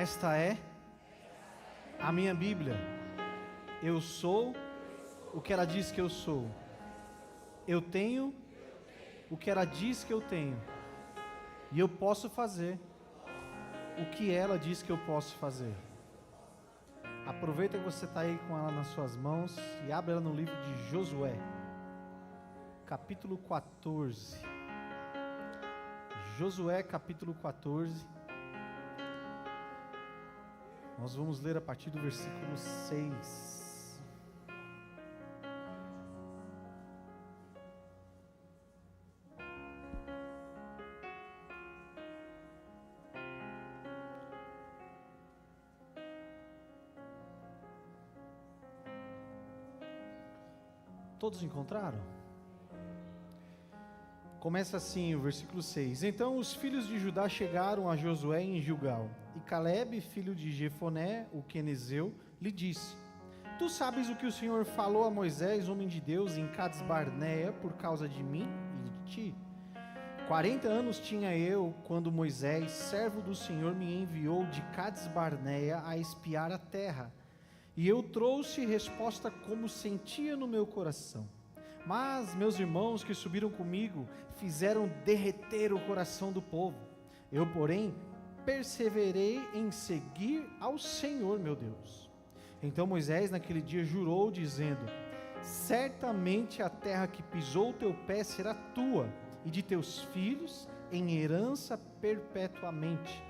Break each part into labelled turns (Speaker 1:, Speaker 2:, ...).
Speaker 1: Esta é a minha Bíblia. Eu sou o que ela diz que eu sou. Eu tenho o que ela diz que eu tenho. E eu posso fazer o que ela diz que eu posso fazer. Aproveita que você está aí com ela nas suas mãos e abre ela no livro de Josué, capítulo 14. Josué, capítulo 14. Nós vamos ler a partir do versículo 6. Todos encontraram? Começa assim o versículo 6. Então os filhos de Judá chegaram a Josué em Gilgal, e Calebe, filho de Jefoné, o quenezeu, lhe disse: Tu sabes o que o Senhor falou a Moisés, homem de Deus, em Cades Barneia, por causa de mim e de ti? 40 anos tinha eu, quando Moisés, servo do Senhor, me enviou de Cades Barneia a espiar a terra. E eu trouxe resposta como sentia no meu coração. Mas meus irmãos que subiram comigo fizeram derreter o coração do povo. Eu, porém, perseverei em seguir ao Senhor meu Deus. Então Moisés naquele dia jurou, dizendo: Certamente a terra que pisou o teu pé será tua, e de teus filhos em herança perpetuamente,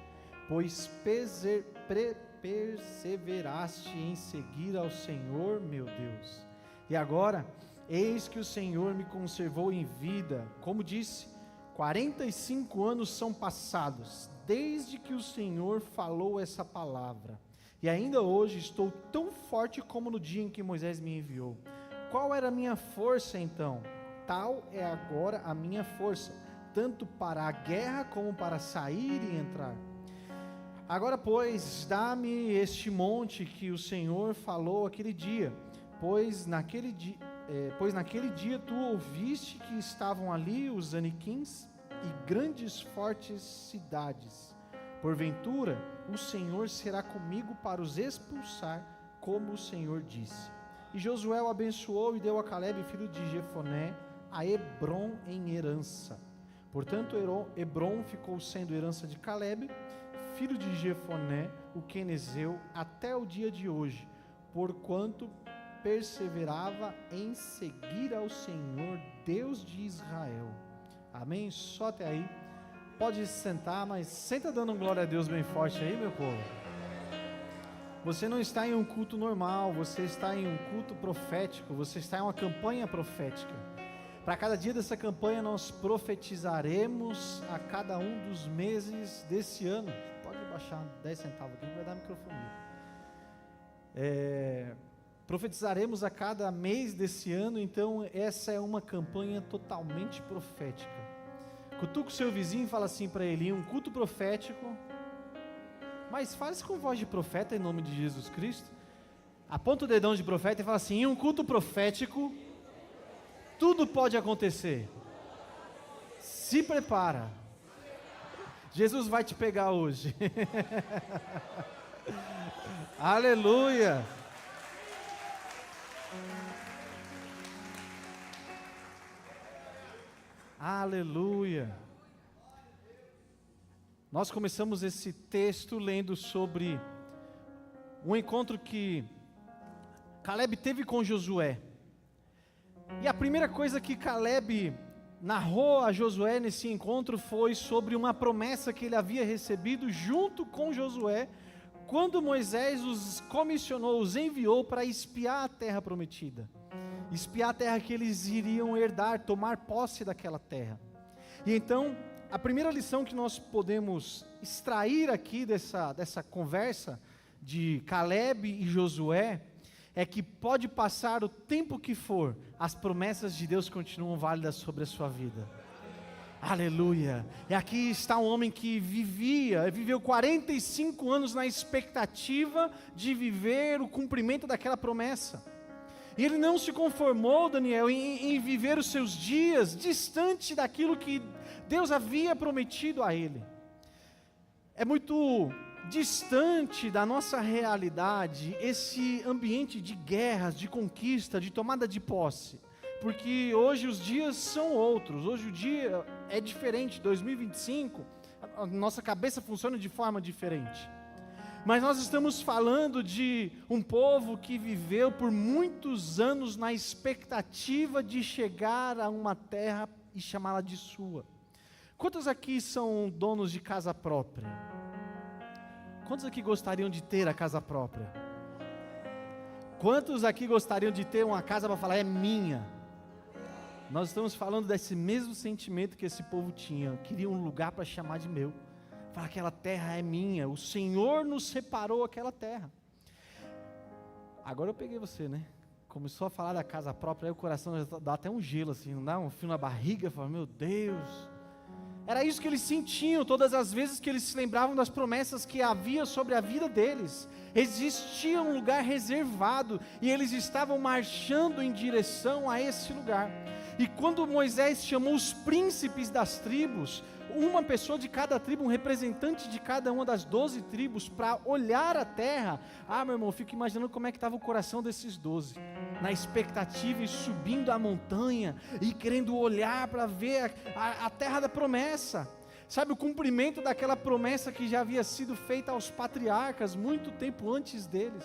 Speaker 1: pois perseveraste em seguir ao Senhor meu Deus. E agora, eis que o Senhor me conservou em vida. Como disse, 45 anos são passados, desde que o Senhor falou essa palavra. E ainda hoje estou tão forte como no dia em que Moisés me enviou. Qual era a minha força então? Tal é agora a minha força, tanto para a guerra como para sair e entrar. Agora, pois, dá-me este monte que o Senhor falou aquele dia, pois naquele dia tu ouviste que estavam ali os aniquins e grandes fortes cidades. Porventura, o Senhor será comigo para os expulsar, como o Senhor disse. E Josué o abençoou e deu a Calebe, filho de Jefoné, a Hebrom em herança. Portanto, Hebrom ficou sendo herança de Calebe, filho de Jefoné, o quenezeu, até o dia de hoje, porquanto perseverava em seguir ao Senhor, Deus de Israel. Amém? Só até aí. Pode se sentar, mas senta dando glória a Deus bem forte aí, meu povo. Você não está em um culto normal, você está em um culto profético, você está em uma campanha profética. Para cada dia dessa campanha nós profetizaremos a cada um dos meses desse ano. Pode baixar 10 centavos aqui, vai dar microfonia. Profetizaremos a cada mês desse ano, então essa é uma campanha totalmente profética. Cutuca o seu vizinho e fala assim para ele: um culto profético, mas faz com voz de profeta em nome de Jesus Cristo. Aponta o dedão de profeta e fala assim: em um culto profético, tudo pode acontecer. Se prepara. Jesus vai te pegar hoje. Aleluia. Aleluia. Nós começamos esse texto lendo sobre um encontro que Calebe teve com Josué. E a primeira coisa que Calebe narrou a Josué nesse encontro foi sobre uma promessa que ele havia recebido junto com Josué, quando Moisés os comissionou, os enviou para espiar a terra prometida. Espiar a terra que eles iriam herdar, tomar posse daquela terra. E então, a primeira lição que nós podemos extrair aqui dessa conversa de Calebe e Josué é que pode passar o tempo que for, as promessas de Deus continuam válidas sobre a sua vida. Aleluia. E aqui está um homem que viveu 45 anos na expectativa de viver o cumprimento daquela promessa. E ele não se conformou, Daniel, em viver os seus dias distante daquilo que Deus havia prometido a ele. É muito distante da nossa realidade esse ambiente de guerras, de conquista, de tomada de posse. Porque hoje os dias são outros, hoje o dia é diferente, 2025, a nossa cabeça funciona de forma diferente. Mas nós estamos falando de um povo que viveu por muitos anos na expectativa de chegar a uma terra e chamá-la de sua. Quantos aqui são donos de casa própria? Quantos aqui gostariam de ter a casa própria? Quantos aqui gostariam de ter uma casa para falar, é minha? Nós estamos falando desse mesmo sentimento que esse povo tinha. Queria um lugar para chamar de meu. Falar, aquela terra é minha. O Senhor nos separou aquela terra. Agora eu peguei você, né? Começou a falar da casa própria, aí o coração já dá até um gelo assim, não dá um frio na barriga, fala, meu Deus. Era isso que eles sentiam todas as vezes que eles se lembravam das promessas que havia sobre a vida deles. Existia um lugar reservado e eles estavam marchando em direção a esse lugar. E quando Moisés chamou os príncipes das tribos, uma pessoa de cada tribo, um representante de cada uma das 12 tribos, para olhar a terra. Meu irmão, eu fico imaginando como é que estava o coração desses 12, na expectativa e subindo a montanha, e querendo olhar para ver a terra da promessa, sabe, o cumprimento daquela promessa que já havia sido feita aos patriarcas, muito tempo antes deles.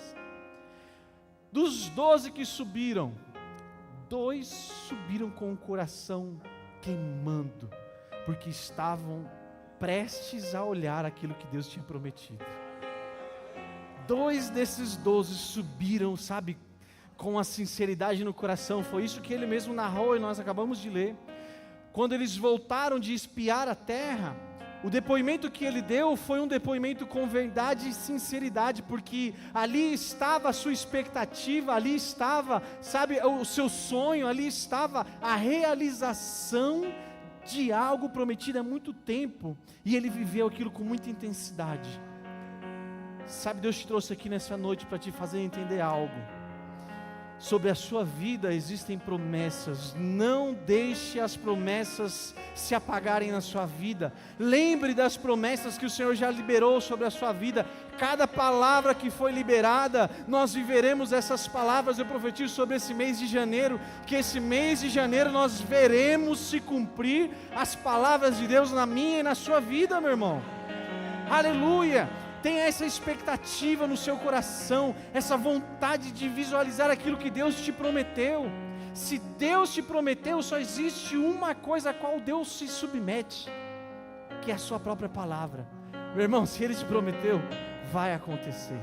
Speaker 1: Dos 12 que subiram, 2 subiram com o coração queimando, porque estavam prestes a olhar aquilo que Deus tinha prometido. 2 desses 12 subiram, sabe, com a sinceridade no coração. Foi isso que ele mesmo narrou e nós acabamos de ler. Quando eles voltaram de espiar a terra, o depoimento que ele deu foi um depoimento com verdade e sinceridade, porque ali estava a sua expectativa, ali estava, sabe, o seu sonho, ali estava a realização de algo prometido há muito tempo, e ele viveu aquilo com muita intensidade. Sabe, Deus te trouxe aqui nessa noite para te fazer entender algo. Sobre a sua vida existem promessas. Não deixe as promessas se apagarem na sua vida. Lembre das promessas que o Senhor já liberou sobre a sua vida. Cada palavra que foi liberada, nós viveremos essas palavras. Eu profetizo sobre esse mês de janeiro, que esse mês de janeiro nós veremos se cumprir as palavras de Deus na minha e na sua vida, meu irmão. Aleluia! Tenha essa expectativa no seu coração, essa vontade de visualizar aquilo que Deus te prometeu. Se Deus te prometeu, só existe uma coisa a qual Deus se submete, que é a sua própria palavra. Meu irmão, se Ele te prometeu, vai acontecer.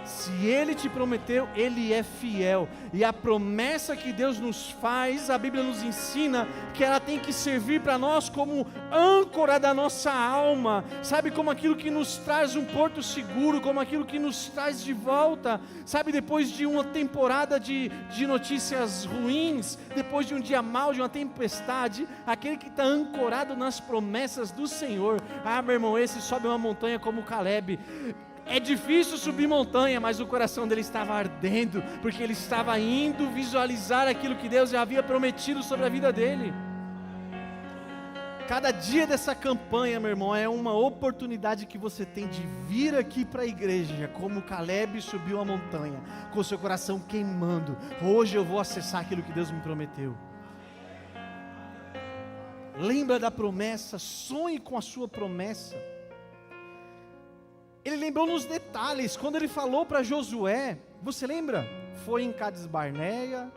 Speaker 1: Se Ele te prometeu, Ele é fiel. E a promessa que Deus nos faz, a Bíblia nos ensina que ela tem que servir para nós como âncora da nossa alma, sabe, como aquilo que nos traz um porto seguro, como aquilo que nos traz de volta, sabe, depois de uma temporada de notícias ruins, depois de um dia mau, de uma tempestade, aquele que está ancorado nas promessas do Senhor. Meu irmão, esse sobe uma montanha como Caleb. É difícil subir montanha, mas o coração dele estava ardendo, porque ele estava indo visualizar aquilo que Deus já havia prometido sobre a vida dele. Cada dia dessa campanha, meu irmão, é uma oportunidade que você tem de vir aqui para a igreja, como Caleb subiu a montanha, com o seu coração queimando. Hoje eu vou acessar aquilo que Deus me prometeu. Lembra da promessa, sonhe com a sua promessa. Ele lembrou nos detalhes, quando ele falou para Josué, você lembra? Foi em Cades Barneia,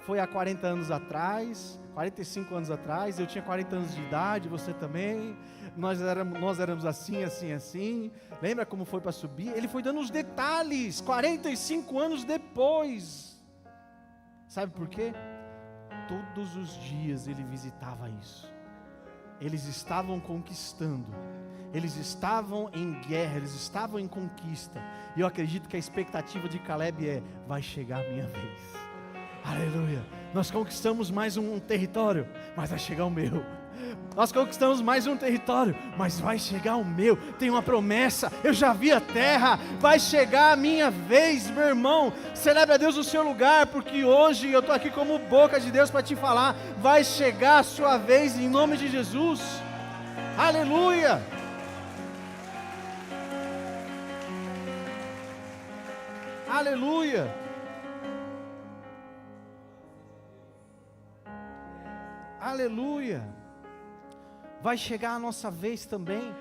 Speaker 1: foi há 40 anos atrás, 45 anos atrás, eu tinha 40 anos de idade, você também, nós éramos assim, lembra como foi para subir? Ele foi dando os detalhes, 45 anos depois, sabe por quê? Todos os dias ele visitava isso. Eles estavam conquistando, eles estavam em guerra, eles estavam em conquista, e eu acredito que a expectativa de Caleb é, vai chegar a minha vez, aleluia, nós conquistamos mais um território, mas vai chegar o meu, nós conquistamos mais um território, mas vai chegar o meu, tem uma promessa, eu já vi a terra, vai chegar a minha vez, meu irmão. Celebre a Deus no seu lugar, porque hoje eu estou aqui como boca de Deus para te falar, vai chegar a sua vez em nome de Jesus, aleluia. Aleluia! Aleluia! Vai chegar a nossa vez também.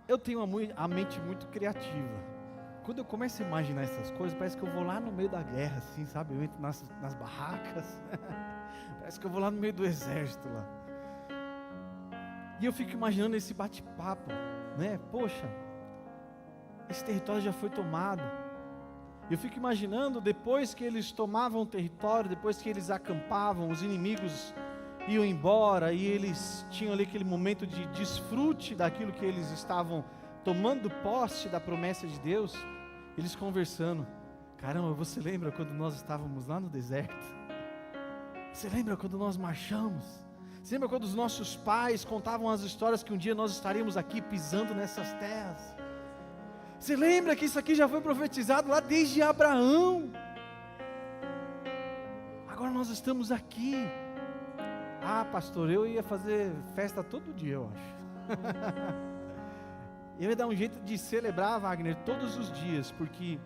Speaker 1: Eu tenho a mente muito criativa. Quando eu começo a imaginar essas coisas, parece que eu vou lá no meio da guerra, assim, sabe? Eu entro nas barracas. Parece que eu vou lá no meio do exército lá. E eu fico imaginando esse bate-papo, né? Poxa, esse território já foi tomado. Eu fico imaginando, depois que eles tomavam o território, depois que eles acampavam, os inimigos iam embora e eles tinham ali aquele momento de desfrute daquilo que eles estavam tomando posse da promessa de Deus, eles conversando. Caramba, você lembra quando nós estávamos lá no deserto? Você lembra quando nós marchamos? Você lembra quando os nossos pais contavam as histórias que um dia nós estaríamos aqui pisando nessas terras? Você lembra que isso aqui já foi profetizado lá desde Abraão? Agora nós estamos aqui. Ah, pastor, eu ia fazer festa todo dia, eu acho. Eu ia dar um jeito de celebrar, Wagner, todos os dias, porque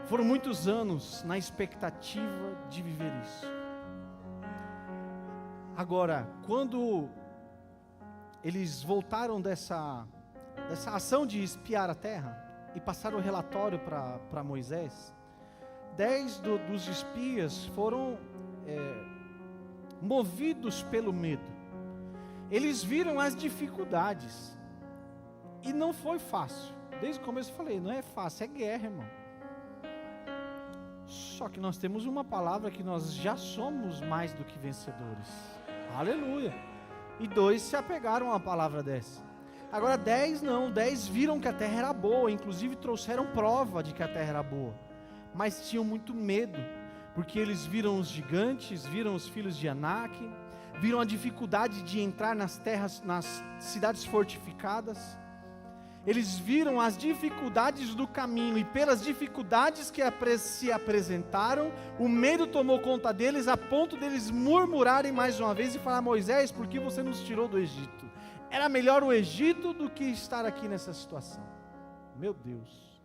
Speaker 1: foram muitos anos na expectativa de viver isso. Agora, quando eles voltaram dessa ação de espiar a terra e passaram o relatório para Moisés, 10 dos espias foram movidos pelo medo. Eles viram as dificuldades e não foi fácil. Desde o começo eu falei, não é fácil, é guerra, irmão. Só que nós temos uma palavra que nós já somos mais do que vencedores. Aleluia. E 2 se apegaram a uma palavra dessa. Agora 10 não, 10 viram que a terra era boa, inclusive trouxeram prova de que a terra era boa, mas tinham muito medo, porque eles viram os gigantes, viram os filhos de Anak, viram a dificuldade de entrar nas terras, nas cidades fortificadas. Eles viram as dificuldades do caminho, e pelas dificuldades que se apresentaram, o medo tomou conta deles, a ponto deles murmurarem mais uma vez e falar: Moisés, por que você nos tirou do Egito? Era melhor o Egito do que estar aqui nessa situação. Meu Deus.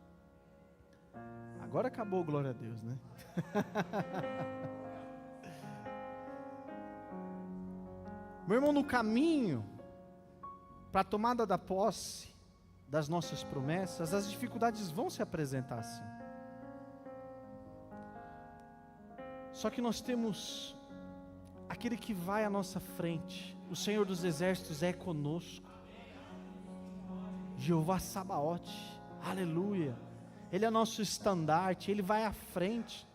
Speaker 1: Agora acabou, glória a Deus, né? Meu irmão, no caminho para a tomada da posse das nossas promessas, as dificuldades vão se apresentar sim. Só que nós temos aquele que vai à nossa frente. O Senhor dos Exércitos é conosco. Jeová Sabaote, aleluia. Ele é nosso estandarte, Ele vai à frente.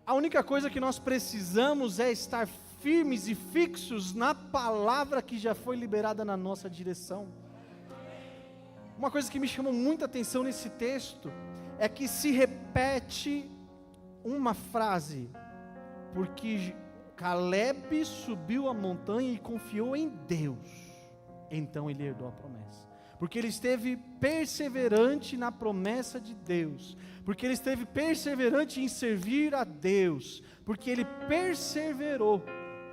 Speaker 1: A única coisa que nós precisamos é estar firmes e fixos na palavra que já foi liberada na nossa direção. Uma coisa que me chamou muita atenção nesse texto é que se repete uma frase: porque Caleb subiu a montanha e confiou em Deus, então ele herdou a promessa. Porque ele esteve perseverante na promessa de Deus, porque ele esteve perseverante em servir a Deus, porque ele perseverou,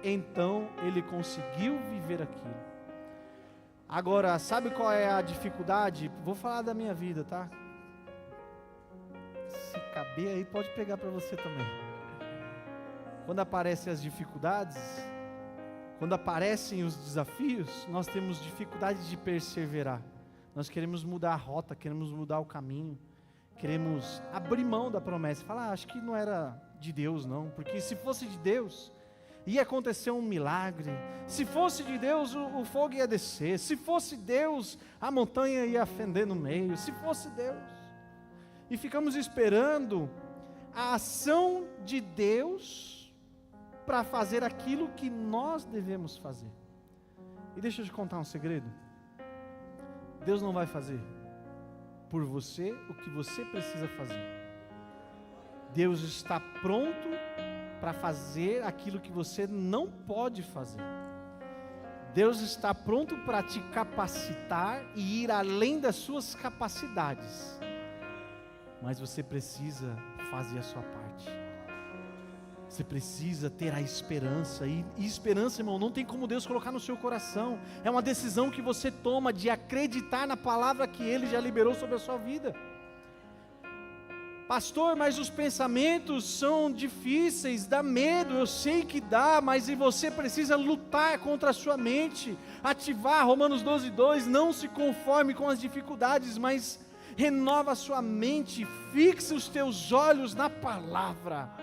Speaker 1: então ele conseguiu viver aquilo. Agora, sabe qual é a dificuldade? Vou falar da minha vida, tá? Se caber aí, pode pegar para você também. Quando aparecem as dificuldades, quando aparecem os desafios, nós temos dificuldade de perseverar. Nós queremos mudar a rota, queremos mudar o caminho, queremos abrir mão da promessa. Falar, acho que não era de Deus não, porque se fosse de Deus, ia acontecer um milagre. Se fosse de Deus, o fogo ia descer. Se fosse Deus, a montanha ia fender no meio. Se fosse Deus. E ficamos esperando a ação de Deus para fazer aquilo que nós devemos fazer. E deixa eu te contar um segredo. Deus não vai fazer por você o que você precisa fazer. Deus está pronto para fazer aquilo que você não pode fazer. Deus está pronto para te capacitar e ir além das suas capacidades. Mas você precisa fazer a sua parte. Você precisa ter a esperança, e esperança, irmão, não tem como Deus colocar no seu coração, é uma decisão que você toma de acreditar na palavra que Ele já liberou sobre a sua vida. Pastor, mas os pensamentos são difíceis, dá medo, eu sei que dá, mas e você precisa lutar contra a sua mente, ativar Romanos 12:2, não se conforme com as dificuldades, mas renova a sua mente, fixe os teus olhos na palavra,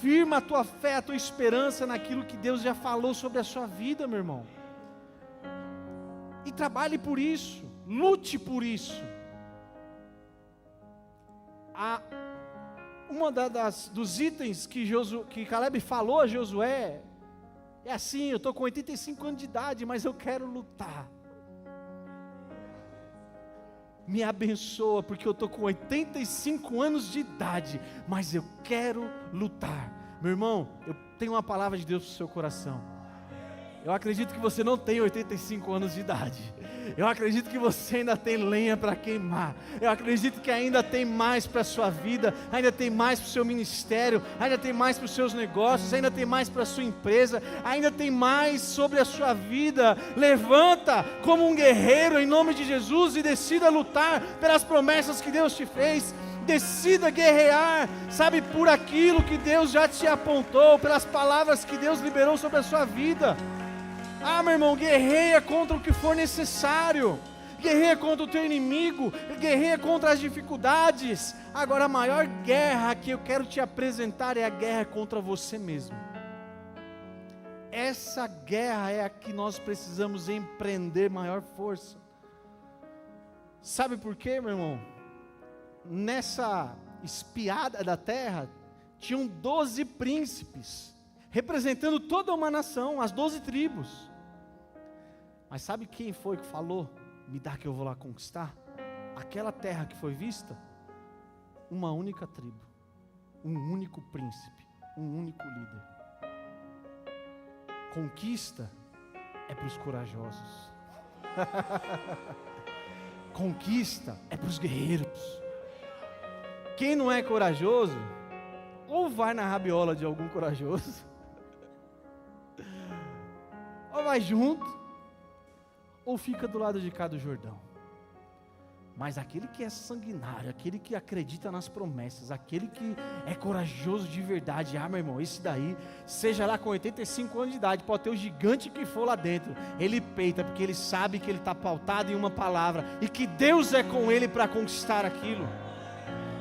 Speaker 1: firma a tua fé, a tua esperança naquilo que Deus já falou sobre a sua vida, meu irmão, e trabalhe por isso, lute por isso. Dos itens que Caleb falou a Josué, é assim: eu estou com 85 anos de idade, mas eu quero lutar, me abençoa, porque eu estou com 85 anos de idade, mas eu quero lutar. Meu irmão, eu tenho uma palavra de Deus para o seu coração. Eu acredito que você não tem 85 anos de idade. Eu acredito que você ainda tem lenha para queimar. Eu acredito que ainda tem mais para a sua vida, ainda tem mais para o seu ministério, ainda tem mais para os seus negócios, ainda tem mais para a sua empresa, ainda tem mais sobre a sua vida. Levanta como um guerreiro em nome de Jesus e decida lutar pelas promessas que Deus te fez. Decida guerrear, sabe, por aquilo que Deus já te apontou, pelas palavras que Deus liberou sobre a sua vida. Meu irmão, guerreia contra o que for necessário, guerreia contra o teu inimigo, guerreia contra as dificuldades. Agora, a maior guerra que eu quero te apresentar é a guerra contra você mesmo. Essa guerra é a que nós precisamos empreender maior força. Sabe por quê, meu irmão? Nessa espiada da terra, tinham 12 príncipes, representando toda uma nação, as 12 tribos. Mas sabe quem foi que falou? Me dá que eu vou lá conquistar. Aquela terra que foi vista, uma única tribo, um único príncipe, um único líder. Conquista é para os corajosos. Conquista é para os guerreiros. Quem não é corajoso, ou vai na rabiola de algum corajoso, ou vai junto, ou fica do lado de cá do Jordão. Mas aquele que é sanguinário, aquele que acredita nas promessas, aquele que é corajoso de verdade, meu irmão, esse daí, seja lá com 85 anos de idade, pode ter o gigante que for lá dentro, ele peita, porque ele sabe que ele está pautado em uma palavra, e que Deus é com ele para conquistar aquilo.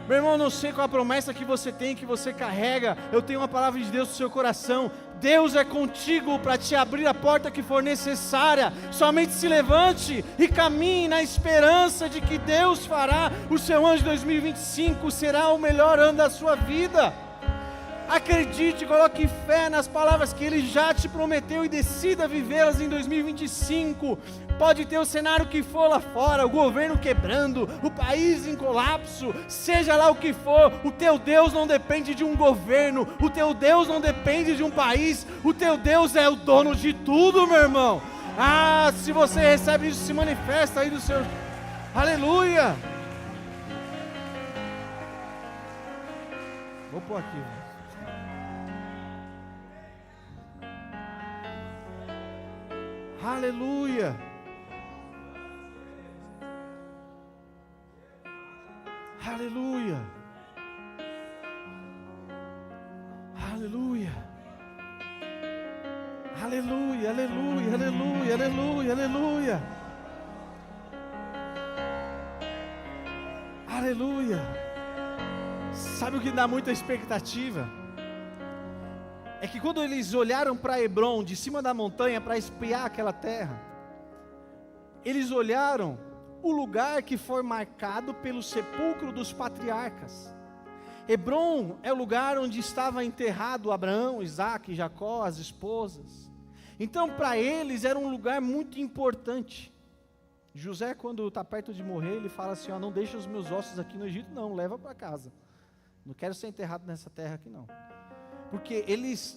Speaker 1: Meu irmão, não sei qual a promessa que você tem, que você carrega, eu tenho uma palavra de Deus no seu coração. Deus é contigo para te abrir a porta que for necessária. Somente se levante e caminhe na esperança de que Deus fará o seu ano de 2025, será o melhor ano da sua vida. Acredite, coloque fé nas palavras que Ele já te prometeu e decida vivê-las em 2025. Pode ter o cenário que for lá fora, o governo quebrando, o país em colapso, seja lá o que for, o teu Deus não depende de um governo, o teu Deus não depende de um país, o teu Deus é o dono de tudo, meu irmão. Se você recebe isso, se manifesta aí do seu... Aleluia! Vou pôr aqui, velho. Aleluia! Aleluia! Aleluia! Aleluia, aleluia, aleluia, aleluia, aleluia! Aleluia! Sabe o que dá muita expectativa? É que quando eles olharam para Hebrom, de cima da montanha, para espiar aquela terra, eles olharam o lugar que foi marcado pelo sepulcro dos patriarcas. Hebrom é o lugar onde estava enterrado Abraão, Isaac, Jacó, as esposas. Então, para eles, era um lugar muito importante. José, quando está perto de morrer, ele fala assim: não deixa os meus ossos aqui no Egito, não, leva para casa. Não quero ser enterrado nessa terra aqui, não. Porque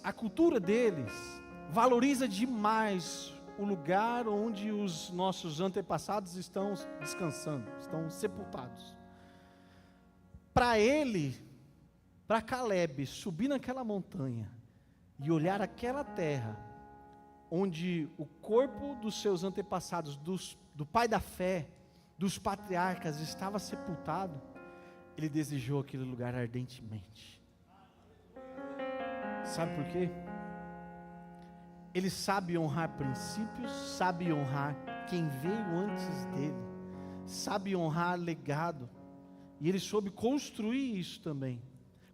Speaker 1: a cultura deles valoriza demais o lugar onde os nossos antepassados estão descansando, estão sepultados. Para ele, para Caleb subir naquela montanha e olhar aquela terra, onde o corpo dos seus antepassados, do pai da fé, dos patriarcas, estava sepultado, ele desejou aquele lugar ardentemente. Sabe por quê? Ele sabe honrar princípios, sabe honrar quem veio antes dele, sabe honrar legado, e ele soube construir isso também.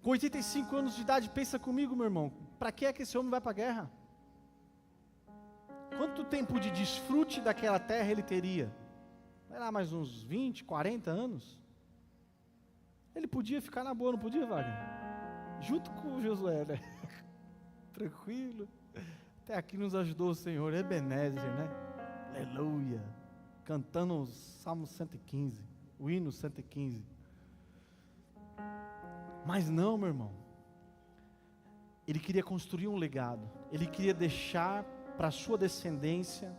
Speaker 1: Com 85 anos de idade, pensa comigo, meu irmão, para que é que esse homem vai para a guerra? Quanto tempo de desfrute daquela terra ele teria? Vai lá, mais uns 20, 40 anos? Ele podia ficar na boa, não podia, Wagner? Junto com o Josué, né? Tranquilo. Até aqui nos ajudou o Senhor, Ebenezer, né? Aleluia. Cantando o Salmo 115, o hino 115. Mas não, meu irmão. Ele queria construir um legado. Ele queria deixar para a sua descendência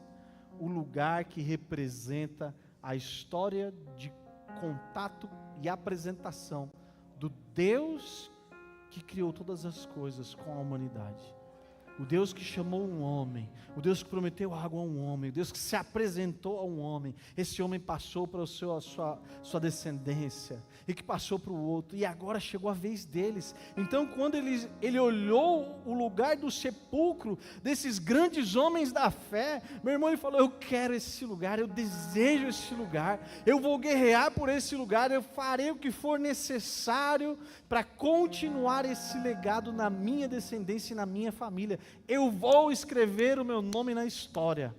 Speaker 1: o lugar que representa a história de contato e apresentação do Deus que criou todas as coisas com a humanidade. O Deus que chamou um homem, o Deus que prometeu água a um homem, o Deus que se apresentou a um homem. Esse homem passou para a sua descendência, e que passou para o outro, e agora chegou a vez deles. Então quando ele olhou o lugar do sepulcro desses grandes homens da fé, meu irmão, ele falou: eu quero esse lugar, eu desejo esse lugar, eu vou guerrear por esse lugar, eu farei o que for necessário para continuar esse legado na minha descendência e na minha família. Eu vou escrever o meu nome na história.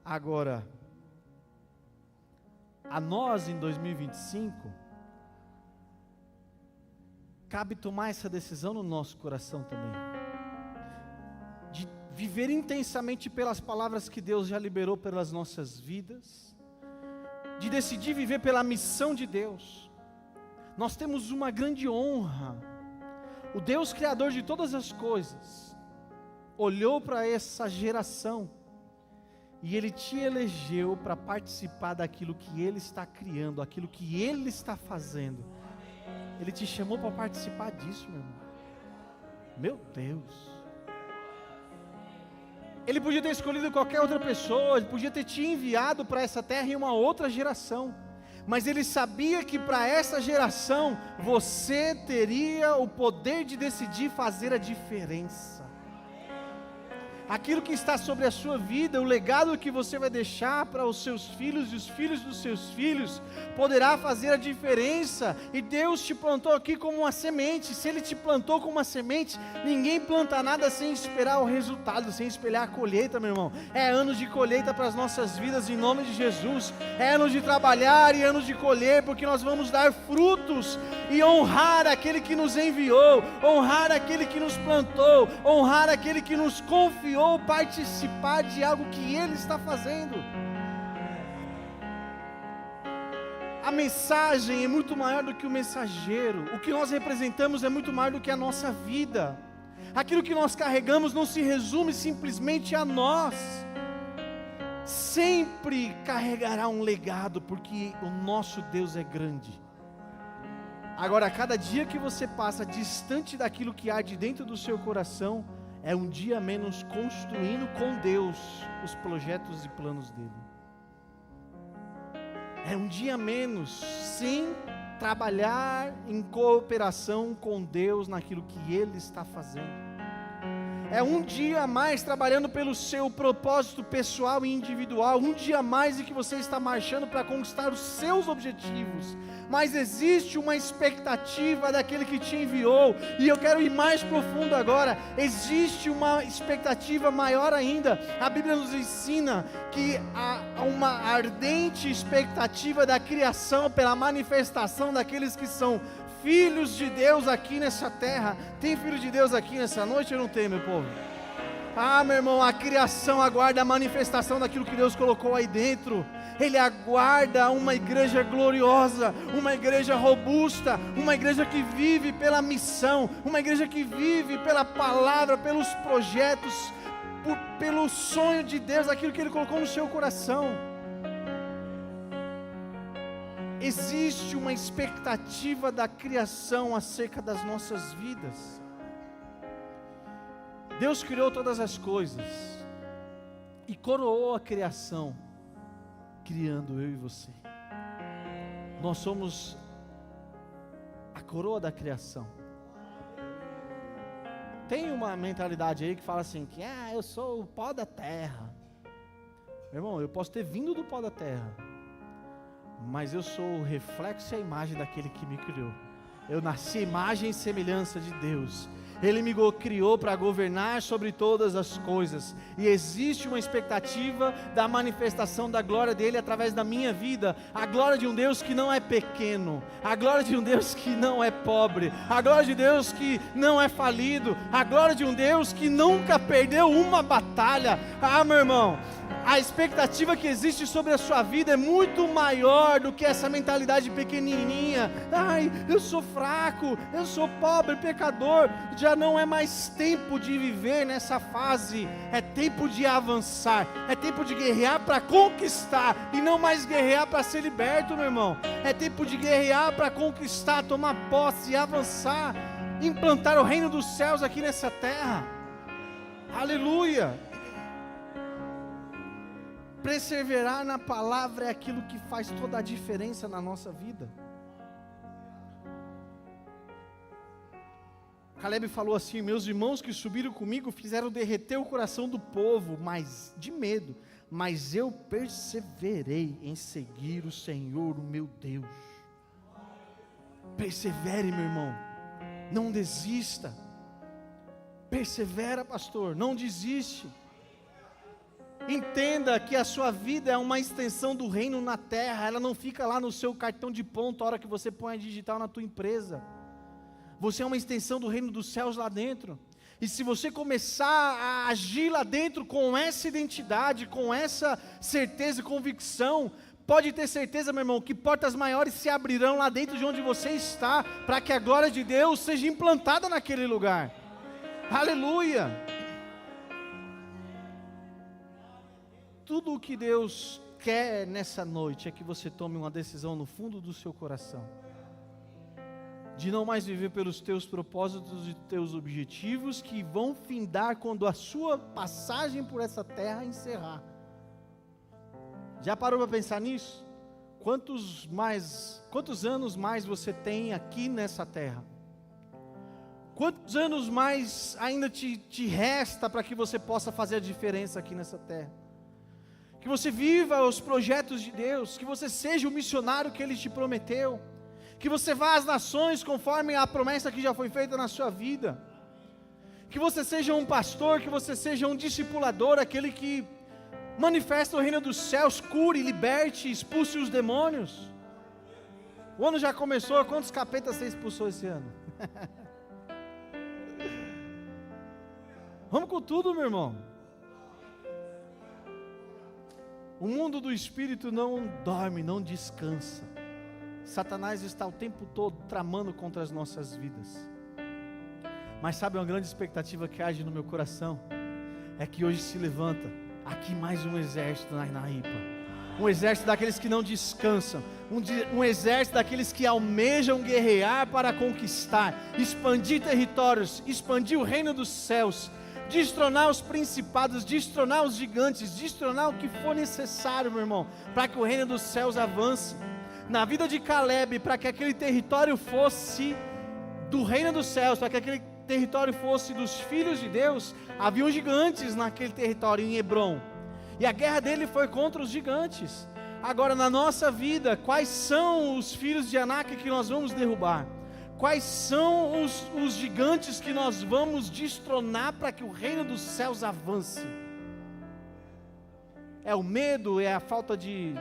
Speaker 1: Agora, a nós em 2025, cabe tomar essa decisão no nosso coração também, de viver intensamente pelas palavras que Deus já liberou pelas nossas vidas, de decidir viver pela missão de Deus. Nós temos uma grande honra. O Deus Criador de todas as coisas olhou para essa geração e Ele te elegeu para participar daquilo que Ele está criando, aquilo que Ele está fazendo. Ele te chamou para participar disso, meu irmão. Meu Deus. Ele podia ter escolhido qualquer outra pessoa, Ele podia ter te enviado para essa terra em uma outra geração, mas Ele sabia que para essa geração, você teria o poder de decidir fazer a diferença. Aquilo que está sobre a sua vida, o legado que você vai deixar para os seus filhos e os filhos dos seus filhos, poderá fazer a diferença. E Deus te plantou aqui como uma semente. Se Ele te plantou como uma semente, ninguém planta nada sem esperar o resultado, sem esperar a colheita, meu irmão. É anos de colheita para as nossas vidas, em nome de Jesus. É anos de trabalhar e anos de colher, porque nós vamos dar frutos e honrar aquele que nos enviou, honrar aquele que nos plantou, honrar aquele que nos confiou, participar de algo que Ele está fazendo. A mensagem é muito maior do que o mensageiro. O que nós representamos é muito maior do que a nossa vida. Aquilo que nós carregamos não se resume simplesmente a nós. Sempre carregará um legado, porque o nosso Deus é grande. Agora, cada dia que você passa distante daquilo que há de dentro do seu coração, é um dia menos construindo com Deus os projetos e planos dele. É um dia menos sem trabalhar em cooperação com Deus naquilo que Ele está fazendo. É um dia a mais trabalhando pelo seu propósito pessoal e individual, um dia a mais em que você está marchando para conquistar os seus objetivos. Mas existe uma expectativa daquele que te enviou, e eu quero ir mais profundo agora. Existe uma expectativa maior ainda. A Bíblia nos ensina que há uma ardente expectativa da criação pela manifestação daqueles que são filhos de Deus aqui nessa terra. Tem filho de Deus aqui nessa noite ou não tem, meu povo? Ah, meu irmão, a criação aguarda a manifestação daquilo que Deus colocou aí dentro. Ele aguarda uma igreja gloriosa, uma igreja robusta, uma igreja que vive pela missão, uma igreja que vive pela palavra, pelos projetos, pelo sonho de Deus, aquilo que Ele colocou no seu coração. existe uma expectativa da criação acerca das nossas vidas. Deus criou todas as coisas e coroou a criação, criando eu e você. Nós somos a coroa da criação. Tem uma mentalidade aí que fala assim, que eu sou o pó da terra. Meu irmão, eu posso ter vindo do pó da terra, mas eu sou o reflexo e a imagem daquele que me criou. Eu nasci imagem e semelhança de Deus. Ele me criou para governar sobre todas as coisas, e existe uma expectativa da manifestação da glória dele através da minha vida, a glória de um Deus que não é pequeno, a glória de um Deus que não é pobre, a glória de Deus que não é falido, a glória de um Deus que nunca perdeu uma batalha. Meu irmão, a expectativa que existe sobre a sua vida é muito maior do que essa mentalidade pequenininha. Eu sou fraco, eu sou pobre, pecador. Já não é mais tempo de viver nessa fase, é tempo de avançar, é tempo de guerrear para conquistar, e não mais guerrear para ser liberto, meu irmão. É tempo de guerrear para conquistar, tomar posse, avançar, implantar o reino dos céus aqui nessa terra. Aleluia! Perseverar na palavra é aquilo que faz toda a diferença na nossa vida. Caleb falou assim: meus irmãos que subiram comigo fizeram derreter o coração do povo, mas de medo, mas eu perseverei em seguir o Senhor, o meu Deus. Persevere, meu irmão, não desista. Persevera, pastor, não desiste. Entenda que a sua vida é uma extensão do reino na terra. Ela não fica lá no seu cartão de ponto a hora que você põe a digital na tua empresa. Você é uma extensão do reino dos céus lá dentro. E se você começar a agir lá dentro com essa identidade, com essa certeza e convicção, pode ter certeza, meu irmão, que portas maiores se abrirão lá dentro de onde você está, para que a glória de Deus seja implantada naquele lugar. Aleluia! Tudo o que Deus quer nessa noite é que você tome uma decisão no fundo do seu coração, de não mais viver pelos teus propósitos e teus objetivos, que vão findar quando a sua passagem por essa terra encerrar. Já parou para pensar nisso? Quantos anos mais você tem aqui nessa terra? Quantos anos mais ainda te resta para que você possa fazer a diferença aqui nessa terra? Que você viva os projetos de Deus, que você seja o missionário que Ele te prometeu, que você vá às nações conforme a promessa que já foi feita na sua vida, que você seja um pastor, que você seja um discipulador, aquele que manifesta o reino dos céus, cure, liberte, expulse os demônios. O ano já começou, quantos capetas você expulsou esse ano? Vamos com tudo, meu irmão. O mundo do Espírito não dorme, não descansa. Satanás está o tempo todo tramando contra as nossas vidas. Mas sabe uma grande expectativa que age no meu coração? É que hoje se levanta aqui mais um exército na IPA. Um exército daqueles que não descansam. Um exército daqueles que almejam guerrear para conquistar, expandir territórios, expandir o reino dos céus, destronar os principados, destronar os gigantes, destronar o que for necessário, meu irmão, para que o reino dos céus avance. Na vida de Caleb, para que aquele território fosse do reino dos céus, para que aquele território fosse dos filhos de Deus, haviam gigantes naquele território em Hebrom, e a guerra dele foi contra os gigantes. Agora, na nossa vida, quais são os filhos de Anak que nós vamos derrubar? Quais são os gigantes que nós vamos destronar para que o reino dos céus avance? É o medo, é a falta de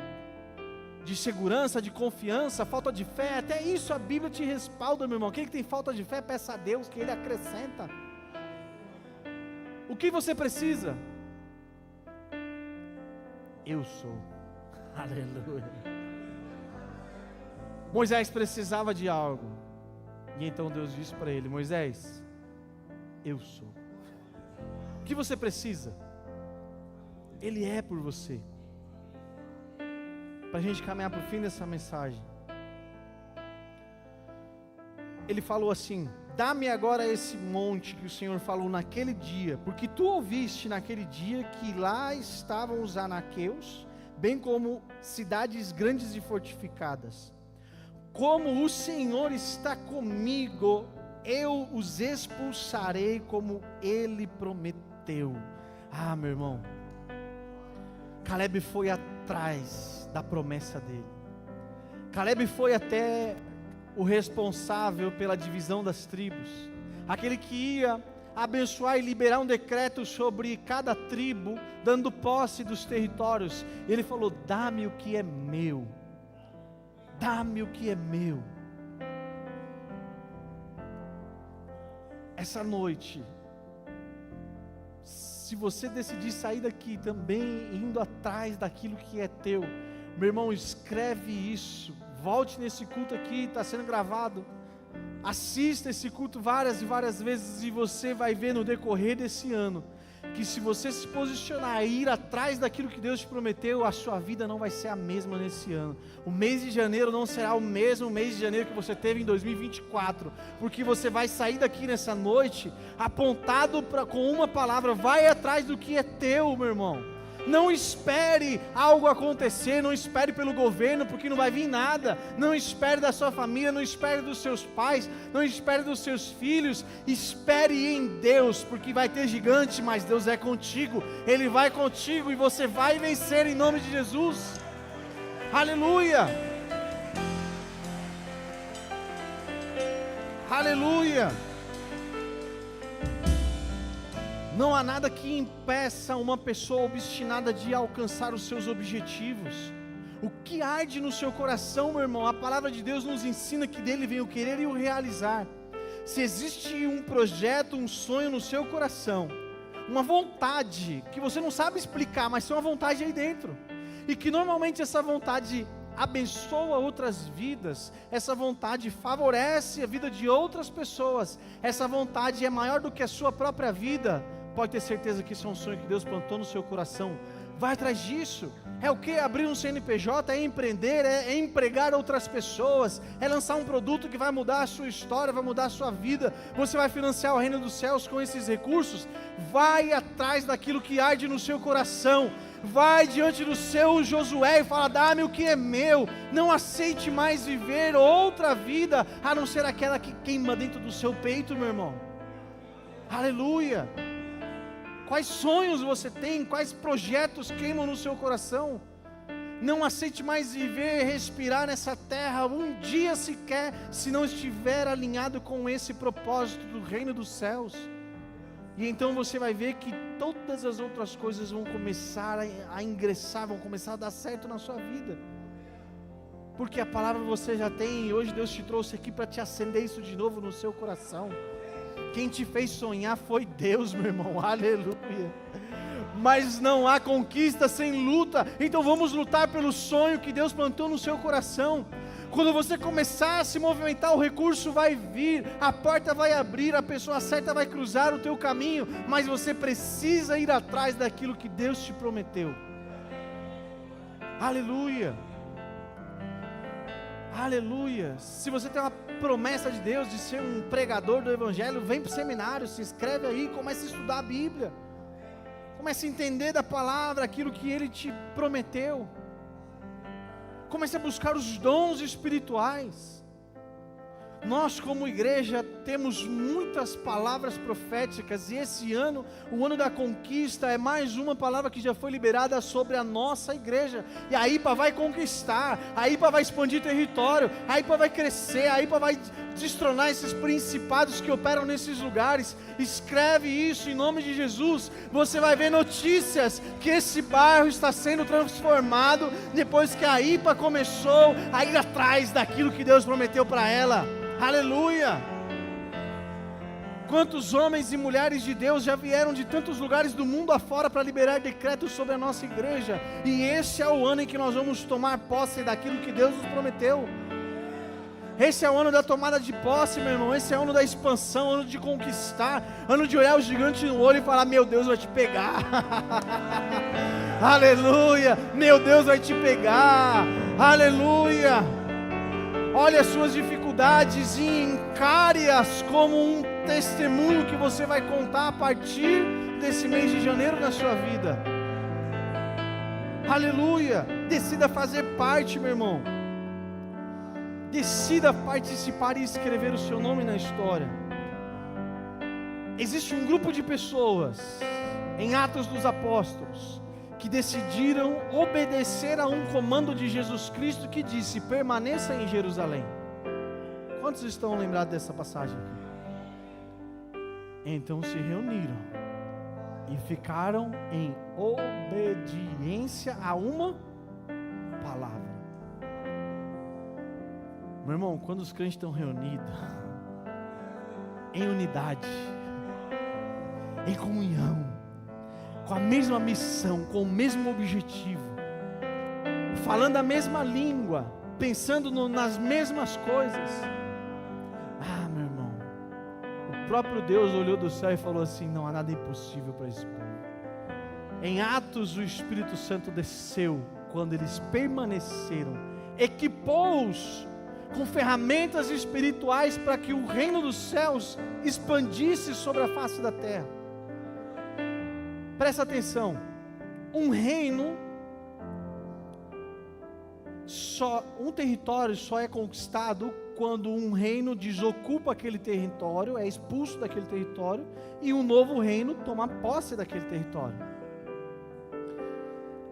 Speaker 1: segurança, de confiança, falta de fé? Até isso a Bíblia te respalda, meu irmão. Quem tem falta de fé, peça a Deus que Ele acrescenta. O que você precisa? Eu sou. Aleluia. Moisés precisava de algo. E então Deus disse para ele: Moisés, eu sou. O que você precisa? Ele é por você. Para a gente caminhar para o fim dessa mensagem, ele falou assim: dá-me agora esse monte que o Senhor falou naquele dia, porque tu ouviste naquele dia que lá estavam os anaqueus, bem como cidades grandes e fortificadas. Como o Senhor está comigo, eu os expulsarei como Ele prometeu. Ah, meu irmão, Caleb foi atrás da promessa dele. Caleb foi até o responsável pela divisão das tribos, aquele que ia abençoar e liberar um decreto sobre cada tribo, dando posse dos territórios. Ele falou: dá-me o que é meu, dá-me o que é meu. Essa noite, se você decidir sair daqui também indo atrás daquilo que é teu, meu irmão, escreve isso, volte nesse culto aqui, está sendo gravado, assista esse culto várias e várias vezes, e você vai ver no decorrer desse ano, que se você se posicionar e ir atrás daquilo que Deus te prometeu, a sua vida não vai ser a mesma nesse ano. O mês de janeiro não será o mesmo mês de janeiro que você teve em 2024, porque você vai sair daqui nessa noite apontado com uma palavra: vai atrás do que é teu, meu irmão. Não espere algo acontecer, não espere pelo governo, porque não vai vir nada. Não espere da sua família, não espere dos seus pais, não espere dos seus filhos. Espere em Deus, porque vai ter gigante, mas Deus é contigo. Ele vai contigo e você vai vencer em nome de Jesus. Aleluia! Aleluia! Não há nada que impeça uma pessoa obstinada de alcançar os seus objetivos. O que arde no seu coração, meu irmão? A palavra de Deus nos ensina que dele vem o querer e o realizar. Se existe um projeto, um sonho no seu coração, uma vontade que você não sabe explicar, mas tem uma vontade aí dentro, e que normalmente essa vontade abençoa outras vidas, essa vontade favorece a vida de outras pessoas, essa vontade é maior do que a sua própria vida, pode ter certeza que isso é um sonho que Deus plantou no seu coração. Vai atrás disso. É o que? Abrir um CNPJ, é empreender, é empregar outras pessoas, é lançar um produto que vai mudar a sua história, vai mudar a sua vida. Você vai financiar o reino dos céus com esses recursos. Vai atrás daquilo que arde no seu coração. Vai diante do seu Josué e fala: dá-me o que é meu. Não aceite mais viver outra vida a não ser aquela que queima dentro do seu peito, meu irmão. Aleluia. Quais sonhos você tem? Quais projetos queimam no seu coração? Não aceite mais viver, respirar nessa terra um dia sequer, se não estiver alinhado com esse propósito do reino dos céus. E então você vai ver que todas as outras coisas vão começar a ingressar, vão começar a dar certo na sua vida. Porque a palavra você já tem, e hoje Deus te trouxe aqui para te acender isso de novo no seu coração. Quem te fez sonhar foi Deus, meu irmão, aleluia. Mas não há conquista sem luta, então vamos lutar pelo sonho que Deus plantou no seu coração. Quando você começar a se movimentar, o recurso vai vir, a porta vai abrir, a pessoa certa vai cruzar o teu caminho, mas você precisa ir atrás daquilo que Deus te prometeu. Aleluia. Aleluia. Se você tem uma promessa de Deus de ser um pregador do evangelho, vem para o seminário, se inscreve aí, comece a estudar a Bíblia, comece a entender da palavra aquilo que Ele te prometeu, comece a buscar os dons espirituais. Nós como igreja temos muitas palavras proféticas, e esse ano, o ano da conquista, é mais uma palavra que já foi liberada sobre a nossa igreja. E a IPA vai conquistar, a IPA vai expandir território, a IPA vai crescer, a IPA vai destronar esses principados que operam nesses lugares. Escreve isso em nome de Jesus. Você vai ver notícias que esse bairro está sendo transformado depois que a IPA começou a ir atrás daquilo que Deus prometeu para ela. Aleluia. Quantos homens e mulheres de Deus já vieram de tantos lugares do mundo afora para liberar decretos sobre a nossa igreja, e esse é o ano em que nós vamos tomar posse daquilo que Deus nos prometeu. Esse é o ano da tomada de posse, meu irmão. Esse é o ano da expansão, ano de conquistar, ano de olhar o gigante no olho e falar: meu Deus vai te pegar. Aleluia, meu Deus vai te pegar. Aleluia. Olha as suas dificuldades, dificuldades e encare-as como um testemunho que você vai contar a partir desse mês de janeiro na sua vida. Aleluia! Decida fazer parte, meu irmão. Decida participar e escrever o seu nome na história. Existe um grupo de pessoas em Atos dos Apóstolos que decidiram obedecer a um comando de Jesus Cristo que disse: permaneça em Jerusalém. Quantos estão lembrados dessa passagem aqui? Então se reuniram e ficaram em obediência a uma palavra. Meu irmão, quando os crentes estão reunidos em unidade, em comunhão, com a mesma missão, com o mesmo objetivo, falando a mesma língua, pensando nas mesmas coisas, meu irmão, o próprio Deus olhou do céu e falou assim: não há nada impossível para esse povo. Em Atos o Espírito Santo desceu, quando eles permaneceram, equipou-os com ferramentas espirituais para que o reino dos céus expandisse sobre a face da terra. Presta atenção, um reino, um território só é conquistado quando um reino desocupa aquele território, é expulso daquele território, e um novo reino toma posse daquele território.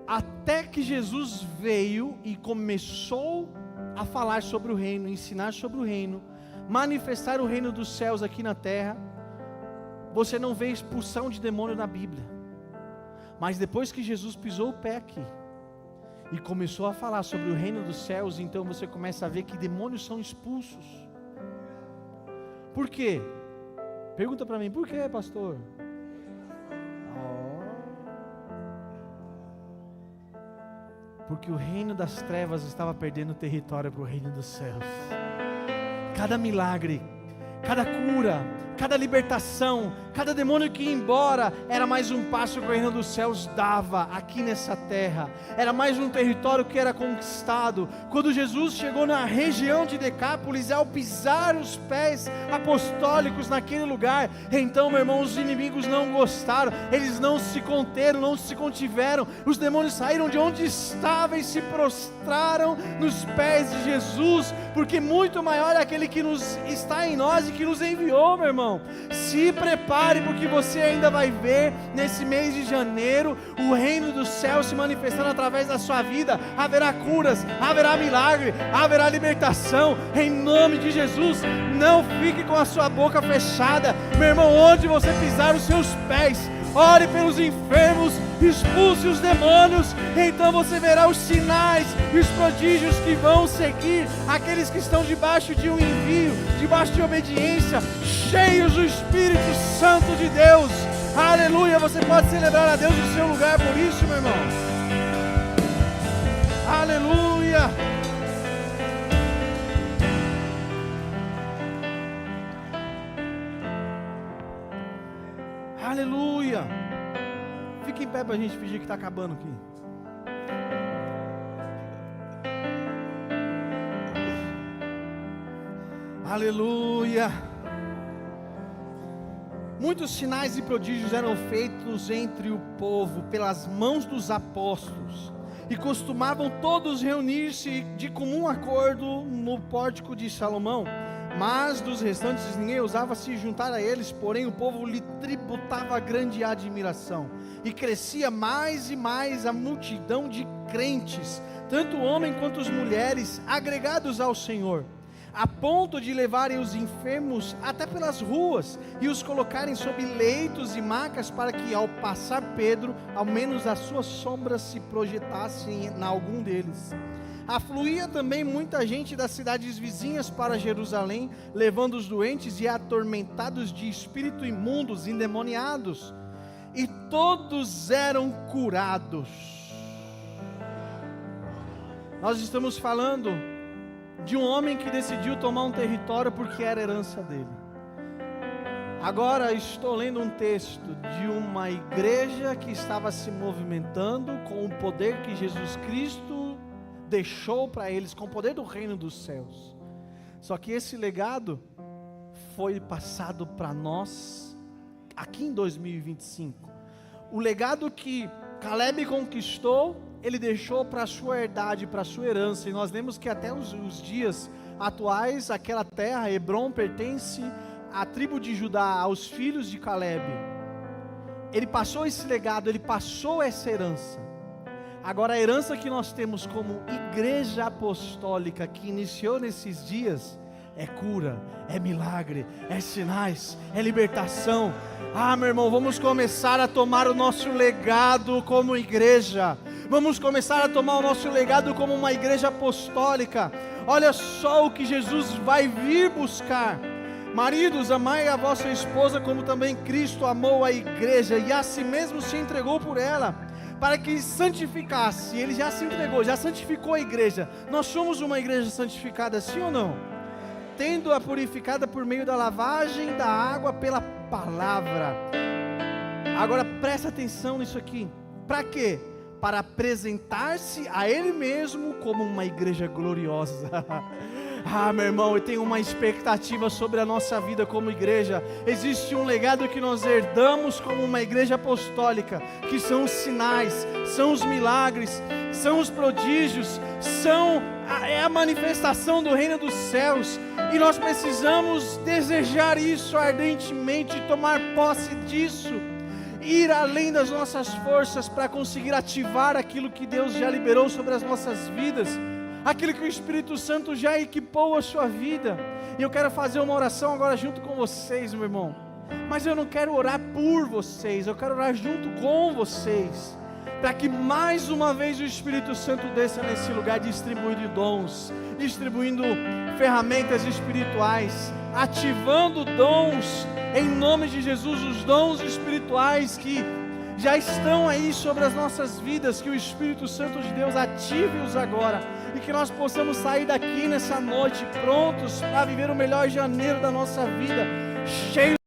Speaker 1: Até que Jesus veio e começou a falar sobre o reino, ensinar sobre o reino, manifestar o reino dos céus aqui na terra, você não vê expulsão de demônio na Bíblia. Mas depois que Jesus pisou o pé aqui e começou a falar sobre o reino dos céus, então você começa a ver que demônios são expulsos. Por quê? Pergunta para mim, por quê, pastor? Porque o reino das trevas estava perdendo território para o reino dos céus. Cada milagre, cada cura, cada libertação, cada demônio que ia embora, era mais um passo que o reino dos céus dava aqui nessa terra, era mais um território que era conquistado. Quando Jesus chegou na região de Decápolis, ao pisar os pés apostólicos naquele lugar, então, meu irmão, os inimigos não gostaram, eles não se conteram, não se contiveram, os demônios saíram de onde estavam e se prostraram nos pés de Jesus, porque muito maior é aquele que está em nós e que nos enviou, meu irmão. Se prepare, porque você ainda vai ver nesse mês de janeiro o reino do céu se manifestando através da sua vida. Haverá curas, haverá milagre, haverá libertação em nome de Jesus. Não fique com a sua boca fechada, meu irmão. Onde você pisar os seus pés, ore pelos enfermos, expulse os demônios, então você verá os sinais e os prodígios que vão seguir aqueles que estão debaixo de um envio, debaixo de obediência, cheios do Espírito Santo de Deus. Aleluia! Você pode celebrar a Deus no seu lugar por isso, meu irmão. Aleluia! Aleluia! Fique em pé para a gente fingir que está acabando aqui. Aleluia! Muitos sinais e prodígios eram feitos entre o povo pelas mãos dos apóstolos, e costumavam todos reunir-se de comum acordo no pórtico de Salomão. Mas dos restantes ninguém ousava se juntar a eles, porém o povo lhe tributava grande admiração, e crescia mais e mais a multidão de crentes, tanto homens quanto as mulheres, agregados ao Senhor, a ponto de levarem os enfermos até pelas ruas, e os colocarem sob leitos e macas, para que ao passar Pedro, ao menos as suas sombras se projetassem em algum deles. Afluía também muita gente das cidades vizinhas para Jerusalém, levando os doentes e atormentados de espírito imundos, endemoniados, e todos eram curados. Nós estamos falando de um homem que decidiu tomar um território porque era herança dele. Agora estou lendo um texto de uma igreja que estava se movimentando com o poder que Jesus Cristo deixou para eles, com o poder do reino dos céus. Só que esse legado foi passado para nós aqui em 2025. O legado que Caleb conquistou, ele deixou para a sua herdade, para a sua herança. E nós lemos que até os dias atuais, aquela terra, Hebrom, pertence à tribo de Judá, aos filhos de Caleb. Ele passou esse legado, ele passou essa herança. Agora a herança que nós temos como igreja apostólica, que iniciou nesses dias, é cura, é milagre, é sinais, é libertação. Meu irmão, vamos começar a tomar o nosso legado como igreja. Vamos começar a tomar o nosso legado como uma igreja apostólica. Olha só o que Jesus vai vir buscar. Maridos, amai a vossa esposa como também Cristo amou a igreja e a si mesmo se entregou por ela, para que santificasse. Ele já se entregou, já santificou a igreja. Nós somos uma igreja santificada, sim ou não? Tendo-a purificada por meio da lavagem da água pela palavra. Agora presta atenção nisso aqui. Para quê? Para apresentar-se a Ele mesmo como uma igreja gloriosa. Meu irmão, eu tenho uma expectativa sobre a nossa vida como igreja. Existe um legado que nós herdamos como uma igreja apostólica, que são os sinais, são os milagres, são os prodígios, é a manifestação do reino dos céus. E nós precisamos desejar isso ardentemente, tomar posse disso, ir além das nossas forças para conseguir ativar aquilo que Deus já liberou sobre as nossas vidas, aquilo que o Espírito Santo já equipou a sua vida. E eu quero fazer uma oração agora junto com vocês, meu irmão. Mas eu não quero orar por vocês, eu quero orar junto com vocês, para que mais uma vez o Espírito Santo desça nesse lugar, distribuindo dons, distribuindo ferramentas espirituais, ativando dons, em nome de Jesus, os dons espirituais que já estão aí sobre as nossas vidas, que o Espírito Santo de Deus ative-os agora, e que nós possamos sair daqui nessa noite prontos para viver o melhor janeiro da nossa vida, cheios